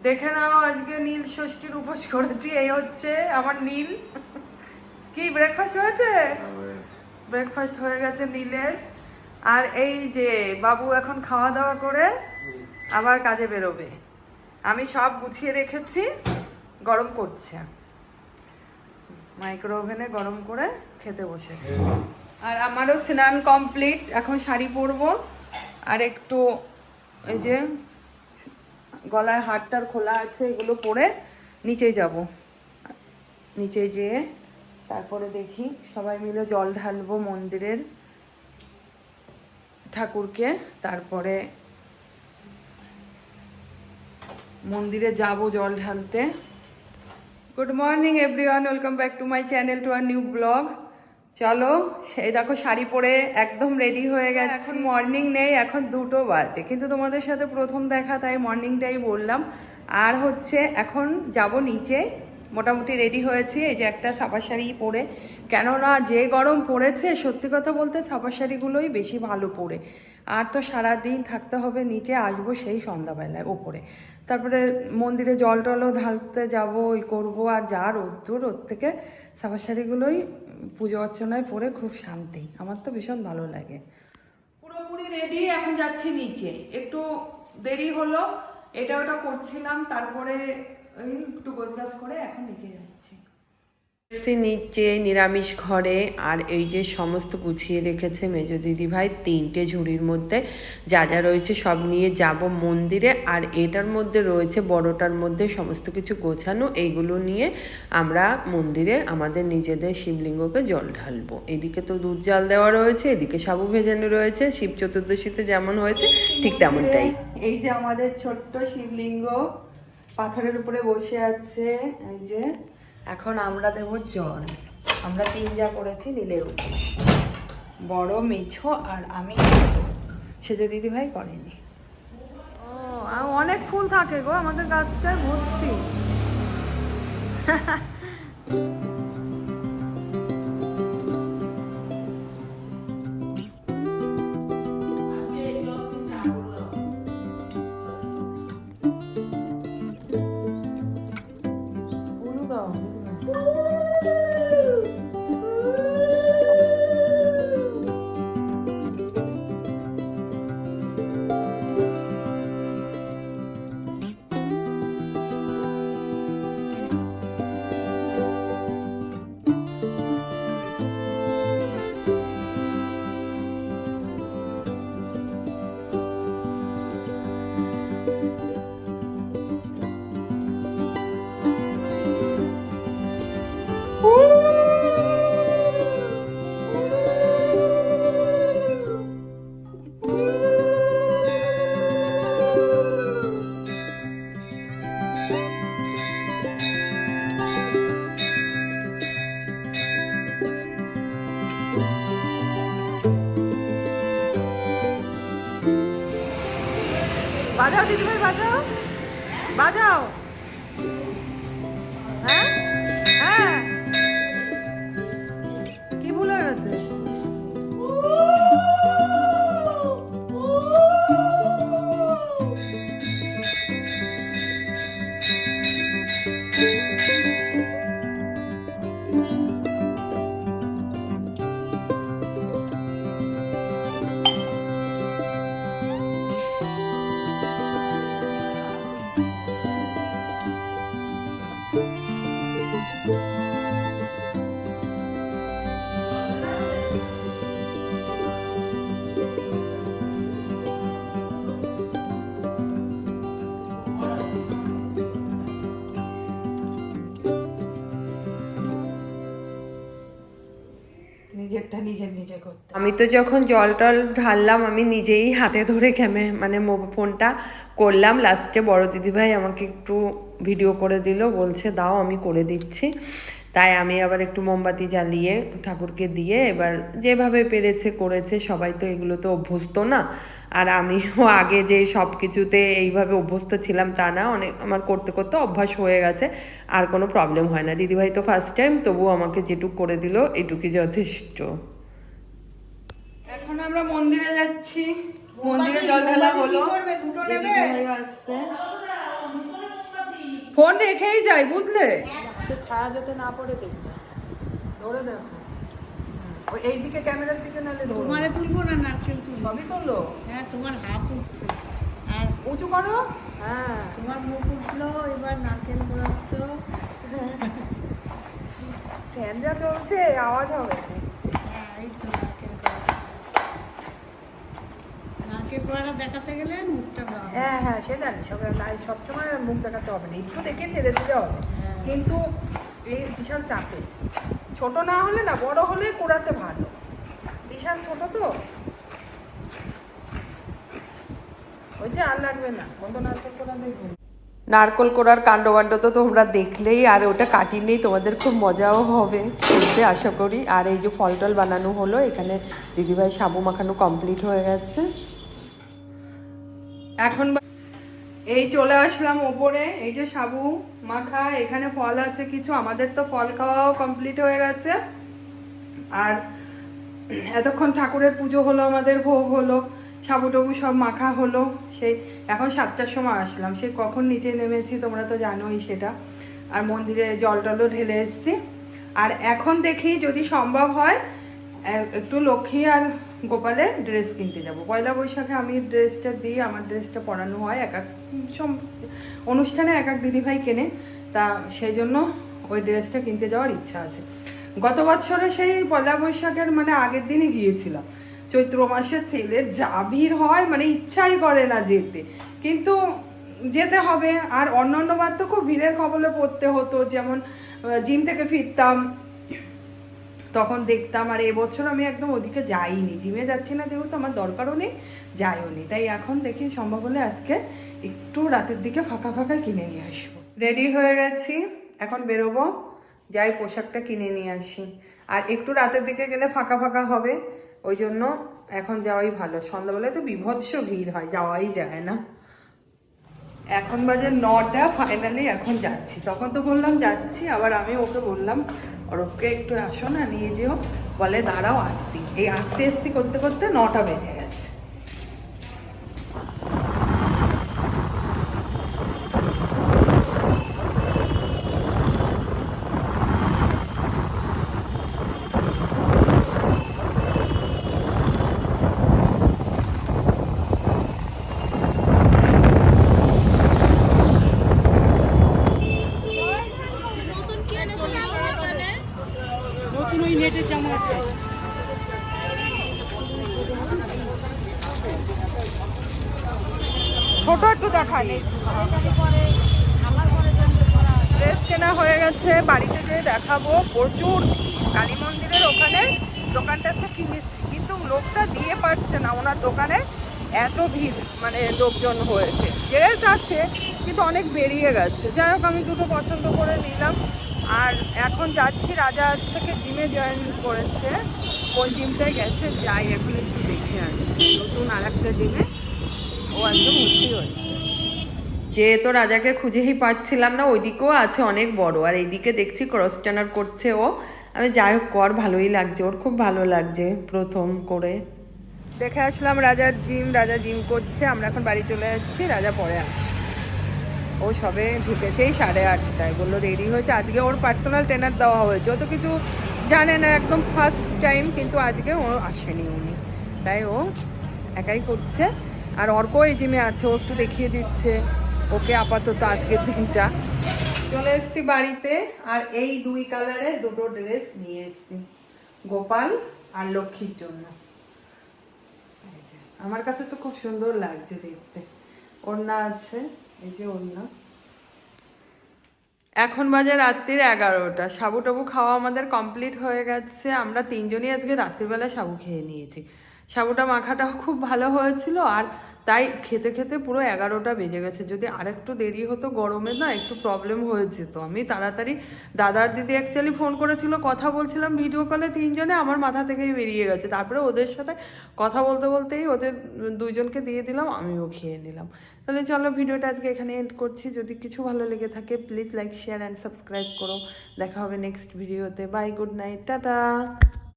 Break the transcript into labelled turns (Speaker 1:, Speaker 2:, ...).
Speaker 1: দেখে নাও আজকে নীল ষষ্ঠীর উপোস করেছি। এই হচ্ছে আমার নীল। কি ব্রেকফাস্ট হয়েছে? ব্রেকফাস্ট হয়ে গেছে নীলের। আর এই যে বাবু এখন খাওয়া দাওয়া করে আবার কাজে বেরোবে। আমি সব গুছিয়ে রেখেছি, গরম করছে, মাইক্রো ওভেনে গরম করে খেতে বসেছে। আর আমারও স্নান কমপ্লিট, এখন শাড়ি পরবো আর একটু এই যে গলায় হারটার খোলা আছে এগুলো পরে নিচে যাব। নিচে যেয়ে তারপরে দেখি সবাই মিলে জল ঢালবো মন্দিরের ঠাকুরকে, তারপরে মন্দিরে যাব জল ঢালতে। Good morning everyone, welcome back to my channel, to our new blog. চলো, সেই দেখো শাড়ি পরে একদম রেডি হয়ে গেছে। এখন মর্নিং নেই, এখন 2টো বাজে, কিন্তু তোমাদের সাথে প্রথম দেখা তাই মর্নিংটাই বললাম। আর হচ্ছে এখন যাব নিচে, মোটামুটি রেডি হয়েছি। এই যে একটা সাপা শাড়ি পরে, কেননা যে গরম পড়েছে সত্যি কথা বলতে সাপা শাড়িগুলোই বেশি ভালো পরে। আর তো সারাদিন থাকতে হবে নিচে, আসবো সেই সন্ধ্যাবেলায় ওপরে, তারপরে মন্দিরে জল টলও ঢালতে যাবো, ওই করবো। আর যা রোদ্দুর, ওর থেকে সাপা শাড়িগুলোই পুজো অর্চনায় পরে খুব শান্তি, আমার তো ভীষণ ভালো লাগে। পুরোপুরি রেডি, এখন যাচ্ছি নিচে। একটু দেরি হলো, এটা ওটা করছিলাম, তারপরে ওই একটু গোছগাছ করে এখন নিচে যাচ্ছি। নিচে নিরামিষ ঘরে। আর এই যে সমস্ত গুছিয়ে রেখেছে মেজো দিদি ভাই 3টে ঝুড়ির মধ্যে, যা যা রয়েছে সব নিয়ে যাব মন্দিরে। আর এটার মধ্যে রয়েছে বড়টার মধ্যে সমস্ত কিছু গোছানো, এইগুলো নিয়ে আমরা মন্দিরে আমাদের নিজেদের শিবলিঙ্গকে জল ঢালবো। এদিকে তো দুধ জাল দেওয়া রয়েছে, এদিকে সাবু ভেজানো রয়েছে, শিব চতুর্দশীতে যেমন হয়েছে ঠিক তেমনটাই। এই যে আমাদের ছোট্ট শিবলিঙ্গ পাথরের উপরে বসে আছে। এই যে এখন আমরা দেব জল। আমরা 3 যা করেছি নীলের উপর, বড় মেছো আর আমি, সেজে দিদি ভাই করেনি। ও অনেক ফুল থাকে গো আমাদের গাছটায়, ভর্তি। বাজাও দিদি ভাই, বাজাও বাজাও। হ্যাঁ হ্যাঁ, কি ভুল হয়ে গেছে? নিজেরটা নিজের নিজে করতে। আমি তো যখন জল টল ঢাললাম আমি নিজেই হাতে ধরে মানে ফোনটা করলাম। লাস্টে বড় দিদিভাই আমাকে একটু ভিডিও করে দিল, বলছে দাও আমি করে দিচ্ছি। তাই আমি আবার একটু মোমবাতি জ্বালিয়ে ঠাকুরকে দিয়ে এবার যেভাবে পেরেছে করেছে। সবাই তো এগুলো তো অভ্যস্ত না, আর আমিও আগে যে সব কিছুতে এইভাবে অভ্যস্ত ছিলাম তা না, অনেক আমার করতে করতে অভ্যাস হয়ে গেছে, আর কোনো প্রবলেম হয় না। দিদিভাই তো ফার্স্ট টাইম, তবুও আমাকে যেটুকু করে দিল এটুকুই যথেষ্ট। এখন আমরা মন্দিরে যাচ্ছি, মন্দিরে জল ঢালা হলো। দিদিভাই আসছে। ফোন রেখেই যাই, বুঝলে? ছায়া যাতে না পড়ে দেখবে, ধরে দেখো। ওই এইদিকে ক্যামেরার দিকে নালে ধরো।
Speaker 2: তোমারে তুলবো না, নারকেল তুলবো।
Speaker 1: সবই তোলো।
Speaker 2: হ্যাঁ, তোমার হাত উঠছে আর
Speaker 1: উঁচু করো। হ্যাঁ,
Speaker 2: তোমার মুখ উঠলো, এবার নারকেল ঘোরাচ্ছ।
Speaker 1: ফ্যান যা চলছে আওয়াজ হবে।
Speaker 2: হ্যাঁ, এই তো নারকেল ঘোরাচ্ছ। নারকেল ঘোরাটা দেখাতে গেলে মুখটা দেওয়া হয়।
Speaker 1: হ্যাঁ হ্যাঁ, সে জানি, সবসময় মুখ দেখাতে হবে না, একটু দেখে ছেড়ে দিতে হবে।
Speaker 2: হ্যাঁ।
Speaker 1: কিন্তু এই বিশাল চাপে, ছোট না হলে না, বড় হলে কোড়াতে ভালো, বিশাল ছোট তো। ওই যে আর লাগবে না, কত নারকেল কোড়া দেখবেন। নারকল কোড়ার কাণ্ডবাণ্ড তো তোমরা দেখলেই, আর ওটা কাটিনেই তোমাদের খুব মজাও হবে খেলতে আশা করি। আর এই যে ফল টল বানানো হলো, এখানে দিদিভাই সাবু মাখানো কমপ্লিট হয়ে গেছে। এখন এই চলে আসলাম ওপরে, এই যে সাবু মাখা, এখানে ফল আছে কিছু, আমাদের তো ফল খাওয়াও কমপ্লিট হয়ে গেছে। আর এতক্ষণ ঠাকুরের পুজো হলো, আমাদের ভোগ হলো, সাবু টাবু সব মাখা হলো। সেই এখন 7টার সময় আসলাম, সে কখন নিচে নেমেছি তোমরা তো জানোই সেটা। আর মন্দিরে জল টলও ঢেলে এসছি। আর এখন দেখি যদি সম্ভব হয় একটু লক্ষ্মী আর গোপালের ড্রেস কিনতে যাব। পয়লা বৈশাখে আমি ড্রেসটা দিই, আমার ড্রেসটা পরানো হয় এক এক অনুষ্ঠানে, এক এক দিদিভাই কেনে, তা সেই জন্য ওই ড্রেসটা কিনতে যাওয়ার ইচ্ছা আছে। গত বছরে সেই পয়লা বৈশাখের মানে আগের দিনই গিয়েছিলাম। চৈত্র মাসে ছেলের যা ভিড় হয়, মানে ইচ্ছাই করে না যেতে, কিন্তু যেতে হবে। আর অন্যান্য বার তো খুব ভিড়ের কবলে পড়তে হতো, যেমন জিম থেকে ফিরতাম তখন দেখতাম। আর এবছর আমি একদম ওদিকে যাইনি, জিমে যাচ্ছি না যেহেতু, আমার দরকারও নেই, যাইও নি। তাই এখন দেখি সম্ভব হলে আজকে একটু রাতের দিকে ফাঁকা ফাঁকা কিনে নিয়ে আসবো। রেডি হয়ে গেছি, এখন বেরোবো, যাই পোশাকটা কিনে নিয়ে আসি। আর একটু রাতের দিকে গেলে ফাঁকা ফাঁকা হবে, ওই জন্য এখন যাওয়াই ভালো। সন্ধ্যাবেলায় তো বিভৎস ভিড় হয়, যাওয়াই যায় না। এখন বাজে 9টা, ফাইনালি এখন যাচ্ছি। তখন তো বললাম যাচ্ছি, আবার আমি ওকে বললাম অরূপকে একটু আসো না, নিয়ে যেও, বলে দাঁড়াও আসছি। এই আসছি করতে করতে 9টা বেজে গেছে।
Speaker 2: নতুন ওই নেটের জামা আছে।
Speaker 1: ছোট একটু দেখালে ড্রেস কেনা হয়ে গেছে, বাড়িতে যেয়ে দেখাবো। প্রচুর কালী মন্দিরের ওখানে দোকানটাতে কিনেছি, কিন্তু লোকটা দিয়ে পারছে না ওনার দোকানে, এত ভিড়, মানে লোকজন হয়েছে। ড্রেস আছে কিন্তু অনেক বেরিয়ে গেছে। যাই হোক, আমি দুটো পছন্দ করে নিলাম। আর এখন যাচ্ছি, রাজা আজ থেকে জিমে জয়েন করেছে, কোন জিমটায় গেছে যাই এখন একটু দেখে আসি। নতুন আর একটা জিমে ও একদম ভর্তি হয়েছে। যেহেতু রাজাকে খুঁজেই পাচ্ছিলাম না, ওইদিকেও আছে অনেক বড়, আর এইদিকে দেখছি ক্রস টানার করছে ও। আমি যাই হোক কর, ভালোই লাগছে, ওর খুব ভালো লাগছে প্রথম করে। দেখে আসলাম রাজার জিম, রাজা জিম করছে। আমরা এখন বাড়ি চলে যাচ্ছি, রাজা পরে আসে। ও সবে ঢুকেছেই 8:30টায়, বললো দেরি হয়েছে। আজকে ওর পার্সোনাল ট্রেনার দেওয়া হয়েছে, ও তো কিছু জানে না, একদম ফার্স্ট টাইম, কিন্তু আজকে ও আসেনি উনি, তাই ও একাই করছে। আর অর্ক এই জিমে আছে, ও একটু দেখিয়ে দিচ্ছে ওকে আপাতত আজকের দিনটা। চলে এসছি বাড়িতে, আর এই 2 কালারের দুটো ড্রেস নিয়ে এসছি গোপাল আর লক্ষ্মীর জন্য। আমার কাছে তো খুব সুন্দর লাগছে দেখতে। ওড়না আছে, এই যে ওড়না। এখন বাজে রাত্রির 11টা। সাবু টাবু খাওয়া আমাদের কমপ্লিট হয়ে গেছে। আমরা 3জনই আজকে রাত্রিবেলা সাবু খেয়ে নিয়েছি। সাবুটা মাখাটাও খুব ভালো হয়েছিল, আর তাই খেতে খেতে পুরো 11টা বেজে গেছে। যদি আরেকটু দেরি হতো, গরমে না একটু প্রবলেম হয়ে যেত। আমি তাড়াতাড়ি, দাদার দিদি অ্যাকচুয়ালি ফোন করেছিল, কথা বলছিলাম ভিডিও কলে 3জনে, আমার মাথা থেকেই বেরিয়ে গেছে। তারপরে ওদের সাথে কথা বলতে বলতেই ওদের 2জনকে দিয়ে দিলাম, আমিও খেয়ে নিলাম। তাহলে চলো, ভিডিওটা আজকে এখানে এন্ড করছি। যদি কিছু ভালো লেগে থাকে please like, share and subscribe করো। দেখা হবে নেক্সট ভিডিওতে। Bye, good night, tata.